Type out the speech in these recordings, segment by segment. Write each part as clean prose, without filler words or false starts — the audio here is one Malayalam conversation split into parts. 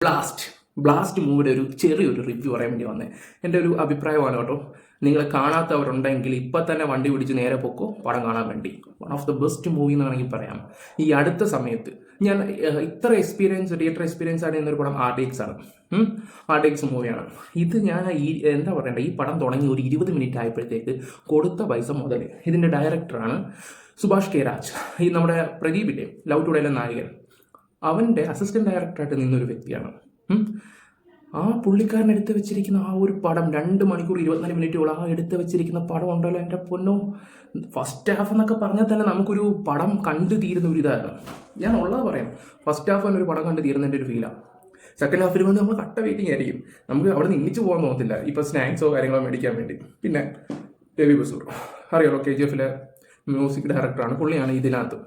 ബ്ലാസ്റ്റ് മൂവിയുടെ ചെറിയൊരു റിവ്യൂ പറയാൻ വേണ്ടി വന്നേ. എൻ്റെ ഒരു അഭിപ്രായമാണ് കേട്ടോ. നിങ്ങൾ കാണാത്തവരുണ്ടെങ്കിൽ ഇപ്പം തന്നെ വണ്ടി പിടിച്ച് നേരെ പൊക്കോ പടം കാണാൻ വേണ്ടി. One of the best movie എന്ന് വേണമെങ്കിൽ പറയാം. ഈ അടുത്ത സമയത്ത് ഞാൻ തിയേറ്റർ എക്സ്പീരിയൻസ് ആണ് എന്നൊരു പടം RDX ആണ്. RDX മൂവിയാണ് ഇത്. ഞാൻ എന്താ പറയണ്ടേ, ഈ പടം തുടങ്ങി ഒരു 20 മിനിറ്റ് ആയപ്പോഴത്തേക്ക് കൊടുത്ത പൈസ മുതൽ. ഇതിൻ്റെ ഡയറക്ടറാണ് സുഭാഷ് കെ രാജ്. ഈ നമ്മുടെ പ്രദീപിൻ്റെ ലവ് ടുഡേയിലെ നായകൻ, അവൻ്റെ അസിസ്റ്റന്റ് ഡയറക്ടറായിട്ട് നിന്നൊരു വ്യക്തിയാണ്. ആ പുള്ളിക്കാരൻ എടുത്ത് വെച്ചിരിക്കുന്ന ആ ഒരു പടം 2 മണിക്കൂർ 24 മിനിറ്റോളം ആ എടുത്ത് വെച്ചിരിക്കുന്ന പടം ഉണ്ടല്ലോ, എൻ്റെ പൊന്നോ. ഫസ്റ്റ് ഹാഫ് എന്നൊക്കെ പറഞ്ഞാൽ തന്നെ നമുക്കൊരു പടം കണ്ടു തീരുന്ന ഒരു ഇതാണ്. ഞാൻ ഉള്ളത് പറയാം, ഫസ്റ്റ് ഹാഫ് തന്നെ ഒരു പടം കണ്ടു തീരുന്നതിൻ്റെ ഒരു ഫീലാണ്. സെക്കൻഡ് ഹാഫിൽ കൊണ്ട് നമ്മൾ കട്ട വെയിറ്റിംഗ് ആയിരിക്കും. നമുക്ക് അവിടെ നിന്ന് ഇന്നിച്ച് പോകാൻ തോന്നത്തില്ല, ഇപ്പോൾ സ്നാക്സോ കാര്യങ്ങളോ മേടിക്കാൻ വേണ്ടി. പിന്നെ രവി ബസൂർ അറിയാലോ, KGF മ്യൂസിക് ഡയറക്ടറാണ്. പുള്ളിയാണ് ഇതിനകത്ത്.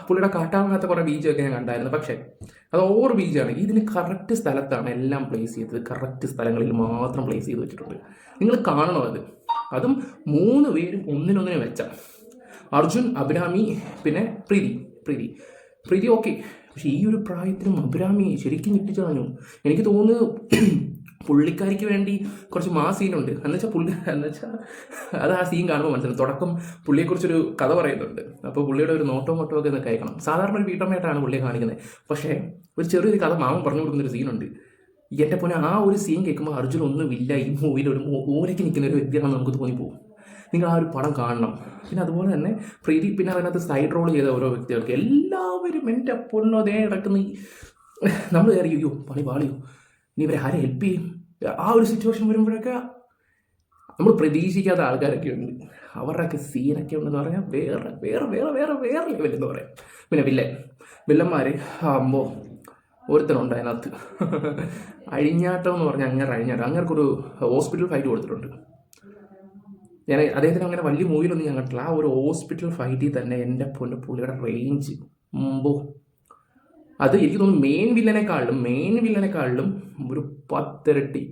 പുള്ളിയുടെ കാട്ടാവാത്ത കുറേ ബീജൊക്കെ ഞാൻ കണ്ടായിരുന്നു. പക്ഷേ അത് ഓവർ ബീജാണ്. ഇതിന് കറക്റ്റ് സ്ഥലത്താണ് എല്ലാം പ്ലേസ് ചെയ്തത്. കറക്റ്റ് സ്ഥലങ്ങളിൽ മാത്രം പ്ലേസ് ചെയ്ത് വെച്ചിട്ടുണ്ട്. നിങ്ങൾ കാണണം അത്. അതും 3 പേരും ഒന്നിനൊന്നിനെ വെച്ച. അർജുൻ, അഭിരാമി, പിന്നെ പ്രീതി ഓക്കെ. പക്ഷെ ഈ ഒരു പ്രായത്തിലും അഭിരാമി ശരിക്കും ഞെട്ടിച്ചു കളഞ്ഞു. എനിക്ക് തോന്നുന്നു പുള്ളിക്കാരിക്ക് വേണ്ടി കുറച്ച് സീനുണ്ട്. എന്നുവെച്ചാൽ അത് ആ സീൻ കാണുമ്പോൾ മനസ്സിലാവും. തുടക്കം പുള്ളിയെക്കുറിച്ചൊരു കഥ പറയുന്നുണ്ട്. അപ്പോൾ പുള്ളിയുടെ ഒരു നോട്ടവും ഒക്കെ ഒന്ന് കേൾക്കണം. സാധാരണ ഒരു വീട്ടമ്മയായിട്ടാണ് പുള്ളിയെ കാണിക്കുന്നത്. പക്ഷേ ഒരു ചെറിയൊരു കഥ മാമൻ പറഞ്ഞു കൊടുക്കുന്നൊരു സീനുണ്ട്. എൻ്റെ പോലെ ആ ഒരു സീൻ കേൾക്കുമ്പോൾ അർജുൻ ഒന്നുമില്ല, ഈ മൂവിയിൽ ഒരു ഊരയ്ക്ക് നിൽക്കുന്ന ഒരു വ്യക്തിയാണെന്ന് നമുക്ക് തോന്നിപ്പോകും. നിങ്ങൾ ആ ഒരു പടം കാണണം. പിന്നെ അതുപോലെ തന്നെ പ്രീതി, പിന്നെ അതിനകത്ത് സൈഡ് റോൾ ചെയ്ത ഓരോ വ്യക്തികൾക്ക് എല്ലാവരും എൻ്റെ പൊന്നോ ദേ കിടക്കുന്ന നമ്മൾ കയറിയോ പണി പാളിയോ, ഇനി ഇവരെ ആരെ ഹെൽപ്പ് ചെയ്യും. ആ ഒരു സിറ്റുവേഷൻ വരുമ്പോഴൊക്കെ നമ്മൾ പ്രതീക്ഷിക്കാത്ത ആൾക്കാരൊക്കെ ഉണ്ട്. അവരുടെയൊക്കെ സീനൊക്കെ ഉണ്ടെന്ന് പറഞ്ഞാൽ വേറെ ലെവലെന്ന് പറയാം. പിന്നെ വില്ലന്മാർ ആകുമ്പോൾ ഒരുത്തനുണ്ട് അതിനകത്ത്. അഴിഞ്ഞാട്ടം എന്ന് പറഞ്ഞാൽ അങ്ങനൊരു ഹോസ്പിറ്റൽ ഫൈറ്റ് കൊടുത്തിട്ടുണ്ട്. ഞാൻ അദ്ദേഹത്തിന് അങ്ങനെ വലിയ മൂവിയിലൊന്നും ഞാൻ കണ്ടിട്ടില്ല. ആ ഒരു ഹോസ്പിറ്റൽ ഫൈറ്റിൽ തന്നെ എൻ്റെ പുള്ളിയുടെ റേഞ്ച് അത് എനിക്ക് തോന്നുന്നു മെയിൻ വില്ലനെക്കാളിലും ഒരു 10 ഇരട്ടി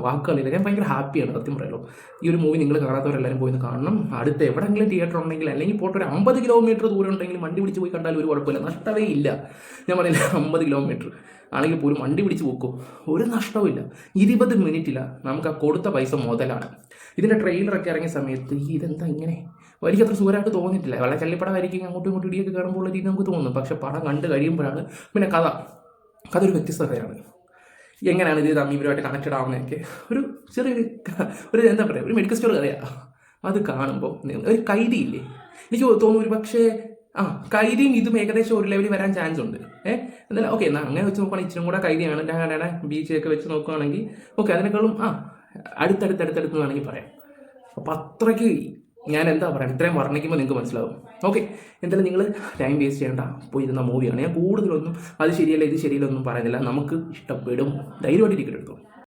വാക്കുകളില്ല. ഞാൻ ഭയങ്കര ഹാപ്പിയാണ് സത്യം പറയാലോ. ഈ ഒരു മൂവി നിങ്ങൾ കാണാത്തവരെല്ലാവരും പോയി കാണണം. അടുത്ത് എവിടെയെങ്കിലും തിയേറ്റർ ഉണ്ടെങ്കിൽ, അല്ലെങ്കിൽ പോയിട്ട് ഒരു 50 കിലോമീറ്റർ ദൂരം ഉണ്ടെങ്കിൽ വണ്ടി പിടിച്ച് പോയി കണ്ടാൽ ഒരു കുഴപ്പമില്ല, നഷ്ടമേ ഇല്ല. ഞാൻ പറഞ്ഞില്ല, 50 കിലോമീറ്റർ ആണെങ്കിൽ പോലും വണ്ടി പിടിച്ച് പോക്കും, ഒരു നഷ്ടവുമില്ല. 20 മിനിറ്റില്ല നമുക്ക് ആ കൊടുത്ത പൈസ മുതലാണ്. ഇതിൻ്റെ ട്രെയിലറൊക്കെ ഇറങ്ങിയ സമയത്ത് ഇതെന്താ ഇങ്ങനെ, എനിക്ക് അത്ര സുഖമായിട്ട് തോന്നിയിട്ടില്ല. വളരെ ചല്ലിപ്പടമായിരിക്കും, അങ്ങോട്ടും ഇങ്ങോട്ടും ഇടിയൊക്കെ കാണുമ്പോൾ രീതി നമുക്ക് തോന്നും. പക്ഷെ പടം കണ്ട് കഴിയുമ്പോഴാണ് പിന്നെ കഥ ഒരു വ്യത്യസ്തതയാണ്. എങ്ങനെയാണ് ഇത് തമ്മിലുമായിട്ട് കണക്റ്റഡ് ആവുന്നതൊക്കെ ഒരു ചെറിയൊരു എന്താ പറയുക, ഒരു മെഡിക്കൽ സ്റ്റോർ കഥയാണ്. അത് കാണുമ്പോൾ ഒരു കൈദിയില്ലേ, എനിക്ക് തോന്നുന്നു ഒരു പക്ഷേ കൈദിയും ഇതും ഏകദേശം ഒരു ലെവലിൽ വരാൻ ചാൻസ് ഉണ്ട്. എന്തായാലും ഓക്കെ, എന്നാൽ അങ്ങനെ വെച്ച് നോക്കുകയാണെങ്കിൽ ഇച്ചിരി കൂടെ കൈദിയാണ്. ഞാൻ ബീച്ചൊക്കെ വെച്ച് നോക്കുകയാണെങ്കിൽ ഓക്കെ, അതിനേക്കാളും അടുത്തടുത്ത് വേണമെങ്കിൽ പറയാം. അപ്പോൾ അത്രയ്ക്ക് ഞാൻ എന്താ പറയുക, ഇത്രയും വർണ്ണിക്കുമ്പോൾ നിങ്ങൾക്ക് മനസ്സിലാവും. ഓക്കെ, എന്തായാലും നിങ്ങൾ ടൈം വേസ്റ്റ് ചെയ്യേണ്ട, പോയി ഇരുന്ന മൂവിയാണ്. ഞാൻ കൂടുതലൊന്നും അത് ശരിയല്ല ഇത് ശരിയല്ല ഒന്നും പറയുന്നില്ല. നമുക്ക് ഇഷ്ടപ്പെടും, ധൈര്യമായിട്ട് ടിക്കറ്റ് എടുക്കും.